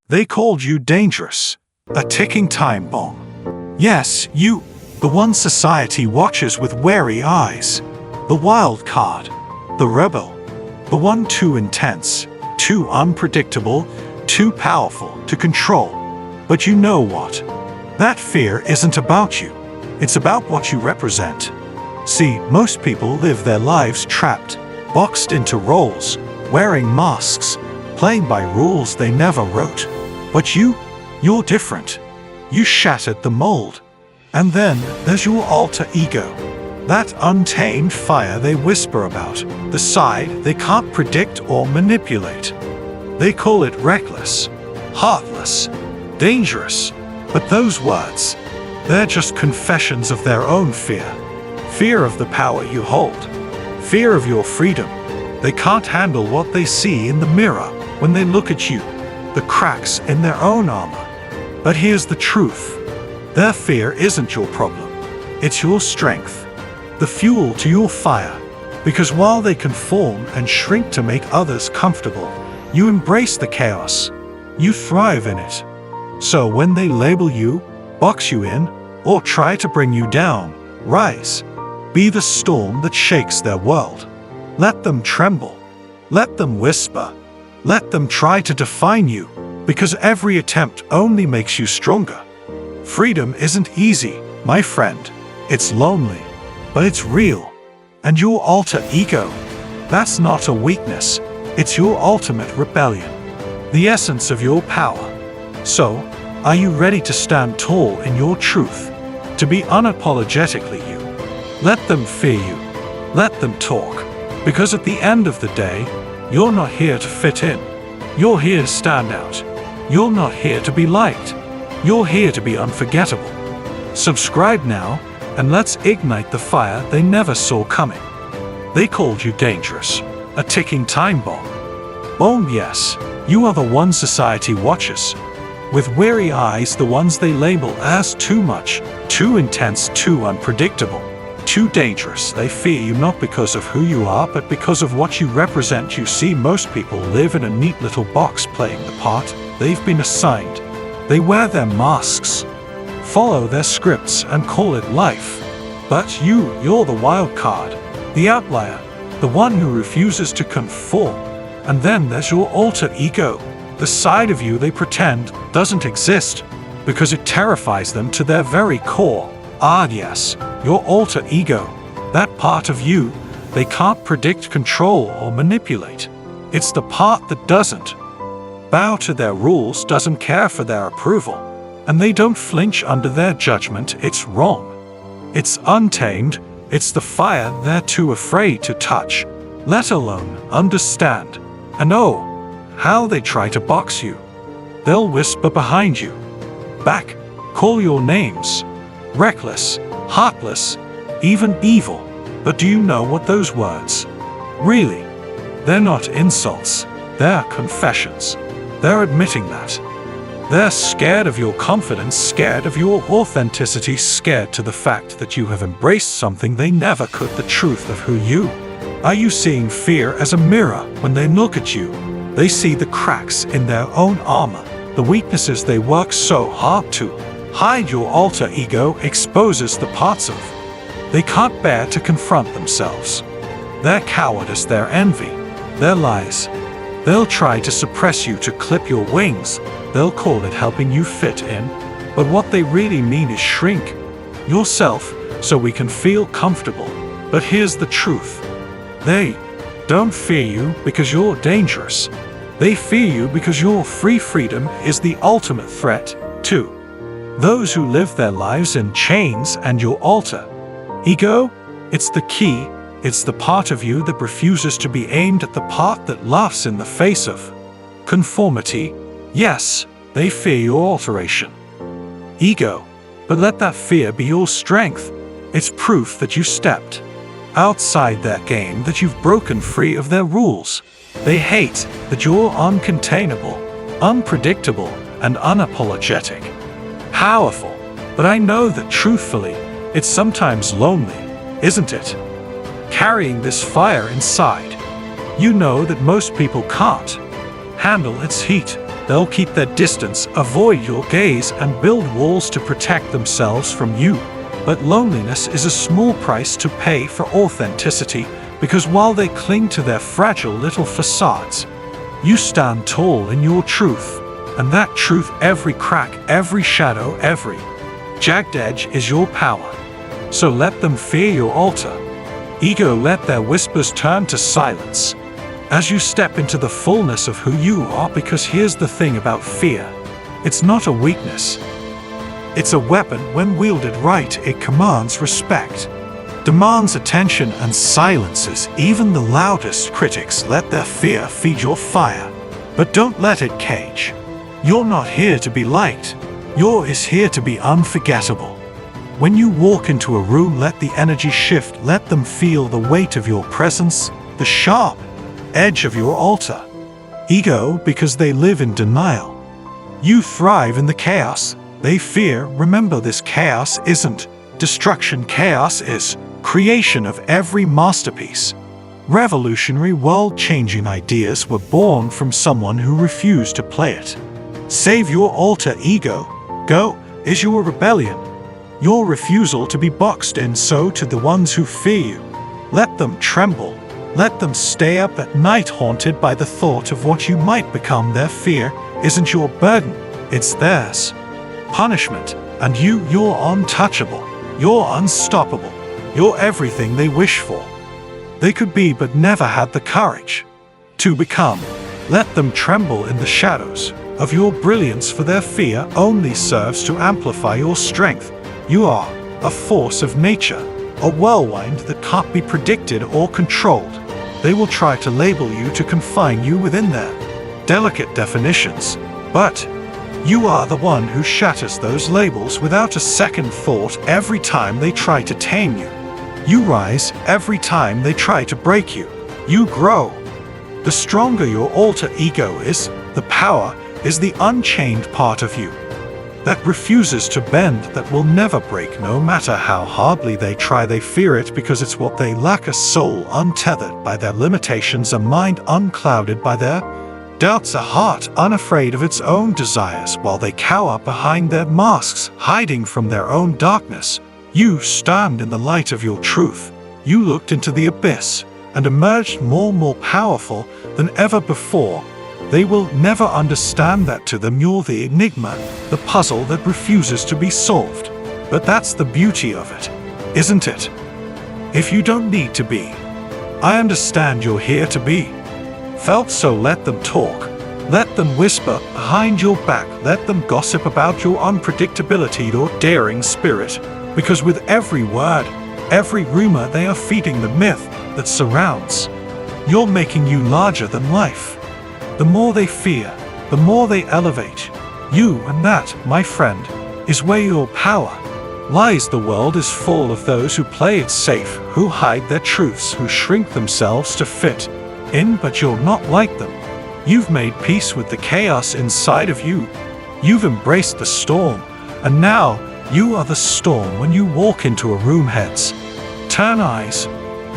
They called you dangerous, a ticking time bomb. Yes, you, the one society watches with wary eyes, the wild card, the rebel, the one too intense, too unpredictable, too powerful to control. But you know what? That fear isn't about you. It's about what you represent. See, most people live their lives trapped, boxed into roles, wearing masks, playing by rules they never wrote. But you're different. You shattered the mold. And then there's your alter ego. That untamed fire they whisper about, the side they can't predict or manipulate. They call it reckless, heartless, dangerous. But those words, they're just confessions of their own fear. Fear of the power you hold. Fear of your freedom. They can't handle what they see in the mirror when they look at you, the cracks in their own armor. But here's the truth. Their fear isn't your problem. It's your strength, the fuel to your fire. Because while they conform and shrink to make others comfortable, you embrace the chaos. You thrive in it. So when they label you, box you in, or try to bring you down, rise. Be the storm that shakes their world. Let them tremble. Let them whisper. Let them try to define you, because every attempt only makes you stronger. Freedom isn't easy, my friend. It's lonely, but it's real. And your alter ego, that's not a weakness. It's your ultimate rebellion, the essence of your power. So, are you ready to stand tall in your truth, to be unapologetically you? Let them fear you. Let them talk. Because at the end of the day, you're not here to fit in. You're here to stand out. You're not here to be liked. You're here to be unforgettable. Subscribe now, and let's ignite the fire they never saw coming. They called you dangerous, a ticking time bomb. Oh yes, you are the one society watches. With weary eyes, the ones they label as too much, too intense, too unpredictable, too dangerous. They fear you not because of who you are, but because of what you represent. You see, most people live in a neat little box playing the part they've been assigned. They wear their masks, follow their scripts, and call it life. But you're the wild card, the outlier, the one who refuses to conform. And then there's your alter ego, the side of you they pretend doesn't exist, because it terrifies them to their very core. Ah yes, your alter ego, that part of you they can't predict, control, or manipulate. It's the part that doesn't bow to their rules, doesn't care for their approval, and they don't flinch under their judgment. It's wrong. It's untamed. It's the fire they're too afraid to touch, let alone understand. And oh, how they try to box you. They'll whisper behind you, back, call your names. Reckless, heartless, even evil. But do you know what those words really? They're not insults. They're confessions. They're admitting that. They're scared of your confidence, scared of your authenticity, scared to the fact that you have embraced something they never could, the truth of who you are. You seeing fear as a mirror? When they look at you, they see the cracks in their own armor, the weaknesses they work so hard to hide. Your alter ego exposes the parts of they can't bear to confront themselves. Their cowardice, their envy, their lies. They'll try to suppress you, to clip your wings. They'll call it helping you fit in. But what they really mean is shrink yourself so we can feel comfortable. But here's the truth. They don't fear you because you're dangerous. They fear you because your free freedom is the ultimate threat to those who live their lives in chains. And your alter ego, it's the key. It's the part of you that refuses to be aimed at, the part that laughs in the face of conformity. Yes, they fear your alteration ego, but let that fear be your strength. It's proof that you stepped outside their game, that you've broken free of their rules. They hate that you're uncontainable, unpredictable, and unapologetic. Powerful, but I know that truthfully, it's sometimes lonely, isn't it? Carrying this fire inside. You know that most people can't handle its heat. They'll keep their distance, avoid your gaze, and build walls to protect themselves from you. But loneliness is a small price to pay for authenticity, because while they cling to their fragile little facades, you stand tall in your truth. And that truth, every crack, every shadow, every jagged edge, is your power. So let them fear your altar. Ego, let their whispers turn to silence as you step into the fullness of who you are, because here's the thing about fear. It's not a weakness. It's a weapon. When wielded right, it commands respect, demands attention, and silences even the loudest critics. Let their fear feed your fire, but don't let it cage. You're not here to be liked. You're here to be unforgettable. When you walk into a room, let the energy shift. Let them feel the weight of your presence, the sharp edge of your altar. Ego, because they live in denial. You thrive in the chaos they fear. Remember, this chaos isn't destruction. Chaos is creation of every masterpiece. Revolutionary, world-changing ideas were born from someone who refused to play it. Save your altar, ego. Go is your rebellion, your refusal to be boxed in. So to the ones who fear you, let them tremble. Let them stay up at night haunted by the thought of what you might become. Their fear isn't your burden, it's theirs. Punishment. And you're untouchable. You're unstoppable. You're everything they wish for. They could be but never had the courage to become. Let them tremble in the shadows of your brilliance, for their fear only serves to amplify your strength. You are a force of nature, a whirlwind that can't be predicted or controlled. They will try to label you, to confine you within their delicate definitions, but you are the one who shatters those labels without a second thought. Every time they try to tame you, you rise. Every time they try to break you, you grow. The stronger your alter ego is, the power is the unchained part of you that refuses to bend, that will never break. No matter how hardly they try, they fear it because it's what they lack: a soul untethered by their limitations, a mind unclouded by their doubts, a heart unafraid of its own desires. While they cower behind their masks, hiding from their own darkness, you stand in the light of your truth. You looked into the abyss and emerged more powerful than ever before. They will never understand that. To them, you're the enigma, the puzzle that refuses to be solved. But that's the beauty of it, isn't it? If you don't need to be, I understand you're here to be felt. So let them talk. Let them whisper behind your back. Let them gossip about your unpredictability, your daring spirit. Because with every word, every rumor, they are feeding the myth that surrounds. You're making you larger than life. The more they fear, the more they elevate you, and that, my friend, is where your power lies. The world is full of those who play it safe, who hide their truths, who shrink themselves to fit in, but you're not like them. You've made peace with the chaos inside of you. You've embraced the storm, and now you are the storm. When you walk into a room, heads turn, eyes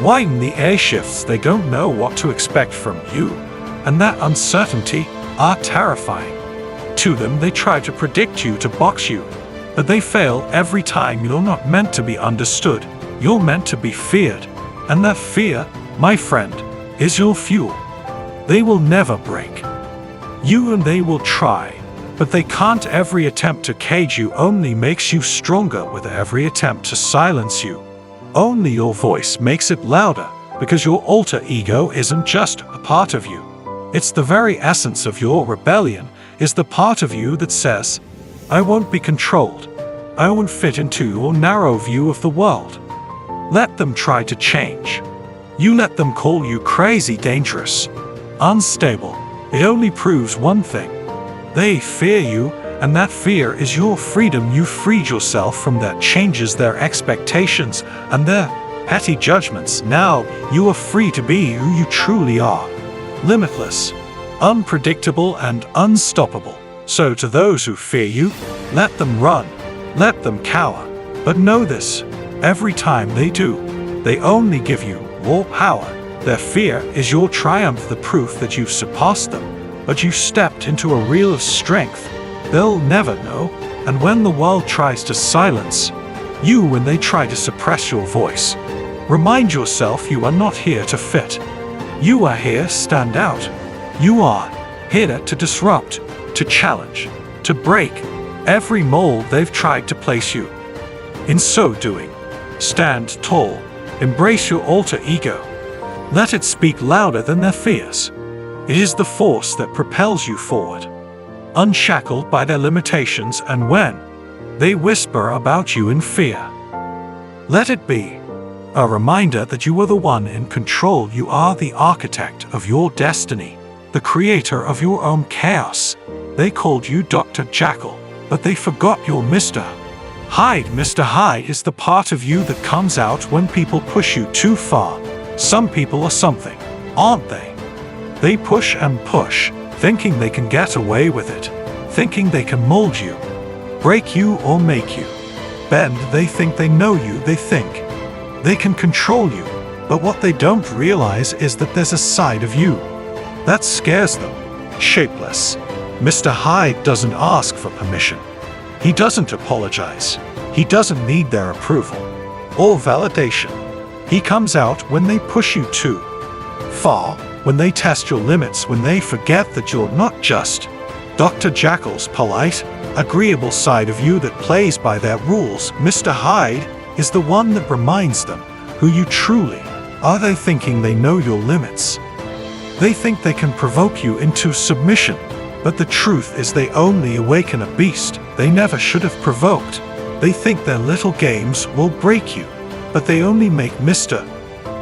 widen, the air shifts. They don't know what to expect from you, and that uncertainty are terrifying. To them, they try to predict you, to box you, but they fail every time. You're not meant to be understood. You're meant to be feared, and that fear, my friend, is your fuel. They will never break you, and they will try, but they can't. Every attempt to cage you only makes you stronger. With every attempt to silence you, only your voice makes it louder, because your alter ego isn't just a part of you. It's the very essence of your rebellion, is the part of you that says, I won't be controlled. I won't fit into your narrow view of the world. Let them try to change. You let them call you crazy, dangerous, unstable. It only proves one thing. They fear you, and that fear is your freedom. You freed yourself from that. Changes their expectations and their petty judgments. Now you are free to be who you truly are. Limitless, unpredictable, and unstoppable. So to those who fear you, let them run, let them cower. But know this, every time they do, they only give you more power. Their fear is your triumph, the proof that you've surpassed them. but you stepped into a reel of strength. They'll never know, and when the world tries to silence you, when they try to suppress your voice, remind yourself you are not here to fit. You are here to stand out. You are here to disrupt, to challenge, to break every mold they've tried to place you. In so doing, stand tall, embrace your alter ego. Let it speak louder than their fears. It is the force that propels you forward, unshackled by their limitations, and when they whisper about you in fear, let it be a reminder that you are the one in control. You are the architect of your destiny, the creator of your own chaos. They called you Dr. Jekyll, but they forgot you're Mr. Hyde. Mr. Hyde is the part of you that comes out when people push you too far. Some people are something, aren't they? They push and push, thinking they can get away with it, thinking they can mold you, break you or make you bend. They think they know you, they think they can control you, but what they don't realize is that there's a side of you that scares them, shapeless. Mr. Hyde doesn't ask for permission. He doesn't apologize. He doesn't need their approval or validation. He comes out when they push you too far, when they test your limits, when they forget that you're not just Dr. Jekyll's polite, agreeable side of you that plays by their rules. Mr. Hyde is the one that reminds them who you truly are. They thinking they know your limits. They think they can provoke you into submission, but the truth is they only awaken a beast they never should have provoked. They think their little games will break you, but they only make Mr.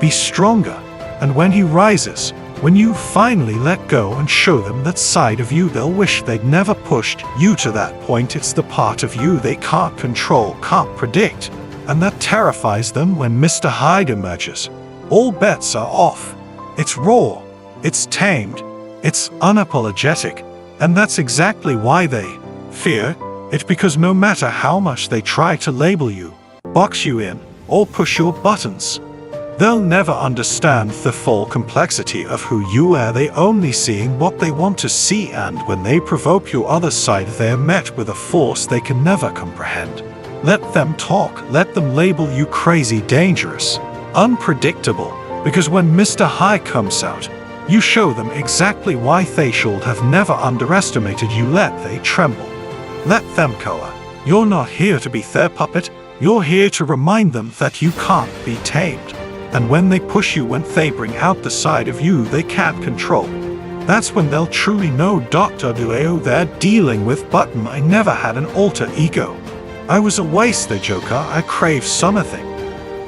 be stronger. And when he rises, when you finally let go and show them that side of you they'll wish they'd never pushed you to that point, it's the part of you they can't control, can't predict, and that terrifies them. When Mr. Hyde emerges, all bets are off. It's raw, it's tamed, it's unapologetic, and that's exactly why they fear it, because no matter how much they try to label you, box you in, or push your buttons, they'll never understand the full complexity of who you are. They only seeing what they want to see, and when they provoke your other side, they're met with a force they can never comprehend. Let them talk, let them label you crazy, dangerous, unpredictable, because when Mr. Hyde comes out, you show them exactly why they should have never underestimated you. Let they tremble. Let them cower. You're not here to be their puppet. You're here to remind them that you can't be tamed. And when they push you, when they bring out the side of you they can't control, that's when they'll truly know Dr. Dueo they're dealing with. But I never had an alter ego. I was a waste, the Joker. I crave something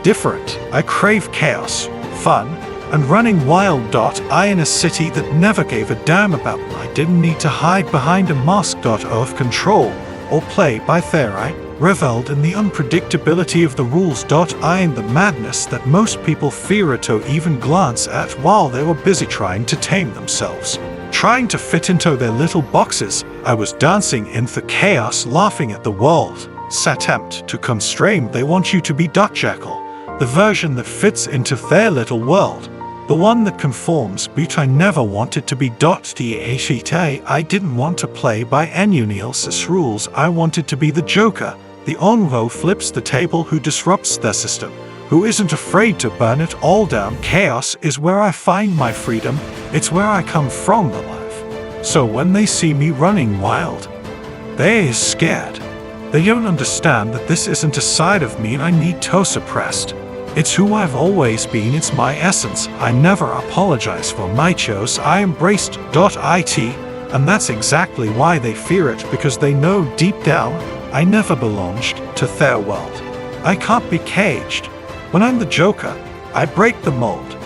different. I crave chaos, fun, and running wild. I in a city that never gave a damn about me. I didn't need to hide behind a mask. Of control or play by their I reveled in the unpredictability of the rules. I in the madness that most people fear to even glance at while they were busy trying to tame themselves, trying to fit into their little boxes. I was dancing in the chaos, laughing at the world attempt to constrain. They want you to be Dr. Jekyll, the version that fits into their little world, the one that conforms, but I never wanted to be Dr. I didn't want to play by anyone else's rules. I wanted to be the Joker, the Onvo flips the table, who disrupts their system, who isn't afraid to burn it all down. Chaos is where I find my freedom. It's where I come from alive. So when they see me running wild, they're scared. They don't understand that this isn't a side of me I need to suppress. It's who I've always been. It's my essence. I never apologize for my choice. I embraced it, and that's exactly why they fear it, because they know deep down I never belonged to their world. I can't be caged. When I'm the Joker, I break the mold.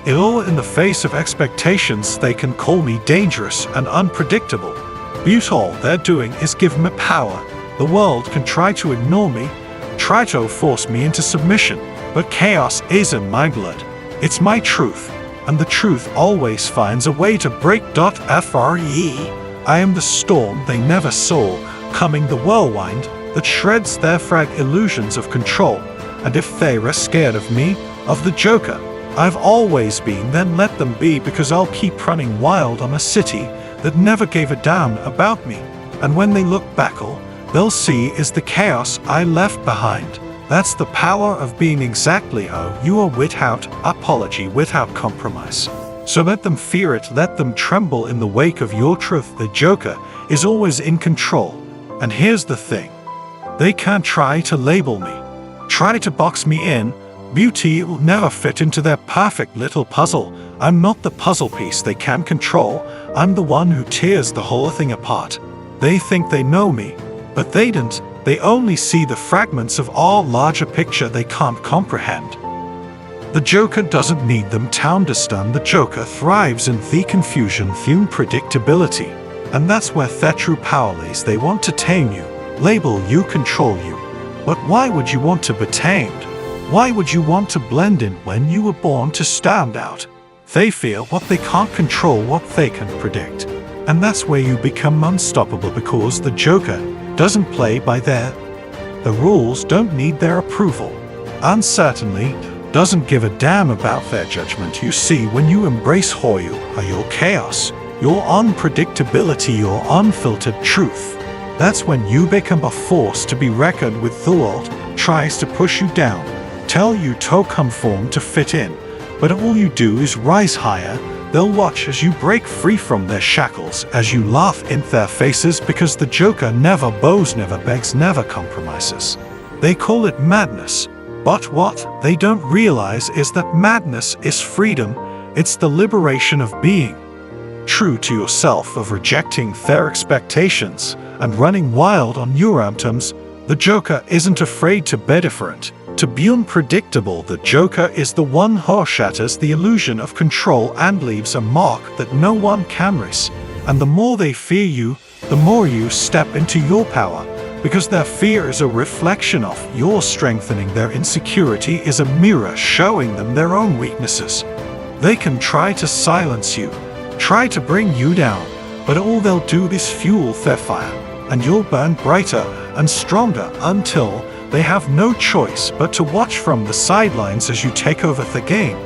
It all in the face of expectations. They can call me dangerous and unpredictable, but all they're doing is give me power. The world can try to ignore me, try to force me into submission, but chaos is in my blood. It's my truth, and the truth always finds a way to break. I am the storm they never saw coming, the whirlwind that shreds their frag illusions of control. And if they're scared of me, of the Joker I've always been, then let them be, because I'll keep running wild on a city that never gave a damn about me. And when they look back, all they'll see is the chaos I left behind. That's the power of being exactly who you are without apology, without compromise. So let them fear it, let them tremble in the wake of your truth. The Joker is always in control. And here's the thing. They can't try to label me, try to box me in. Beauty will never fit into their perfect little puzzle. I'm not the puzzle piece they can control. I'm the one who tears the whole thing apart. They think they know me, but they don't. They only see the fragments of all larger picture they can't comprehend. The Joker doesn't need them to understand. The Joker thrives in the confusion, the unpredictability. And that's where their true power lays. They want to tame you, label you, control you. But why would you want to be tamed? Why would you want to blend in when you were born to stand out? They fear what they can't control, what they can predict. And that's where you become unstoppable, because the Joker doesn't play by the rules, don't need their approval, and certainly doesn't give a damn about their judgment. You see, when you embrace who you are, your chaos, your unpredictability, your unfiltered truth, that's when you become a force to be reckoned with. The world tries to push you down, tell you to conform, to fit in, but all you do is rise higher. They'll watch as you break free from their shackles, as you laugh in their faces, because the Joker never bows, never begs, never compromises. They call it madness, but what they don't realize is that madness is freedom. It's the liberation of being true to yourself, of rejecting their expectations and running wild on your own terms. The Joker isn't afraid to be different, to be unpredictable. The Joker is the one who shatters the illusion of control and leaves a mark that no one can erase. And the more they fear you, the more you step into your power, because their fear is a reflection of your strengthening. Their insecurity is a mirror showing them their own weaknesses. They can try to silence you, try to bring you down, but all they'll do is fuel their fire, and you'll burn brighter and stronger until they have no choice but to watch from the sidelines as you take over the game.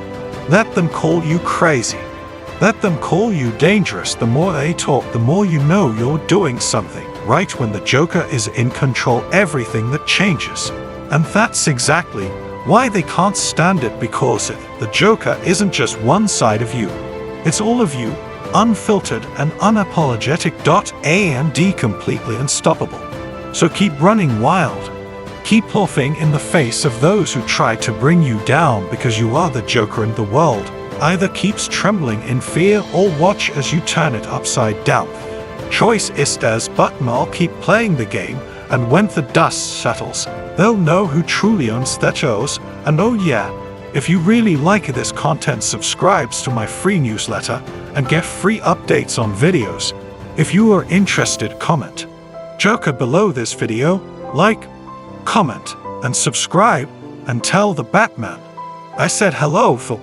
Let them call you crazy. Let them call you dangerous. The more they talk, the more you know you're doing something right. When the Joker is in control, everything that changes. And that's exactly why they can't stand it, because the Joker isn't just one side of you. It's all of you, unfiltered and unapologetic. And completely unstoppable. So keep running wild. Keep laughing in the face of those who try to bring you down, because you are the Joker, and the world either keeps trembling in fear or watch as you turn it upside down. Choice is theirs, but I'll keep playing the game, and when the dust settles, they'll know who truly owns their toes. And oh yeah, if you really like this content, subscribe to my free newsletter and get free updates on videos. If you are interested, comment Joker below this video, like, comment, and subscribe, and tell the Batman I said hello. For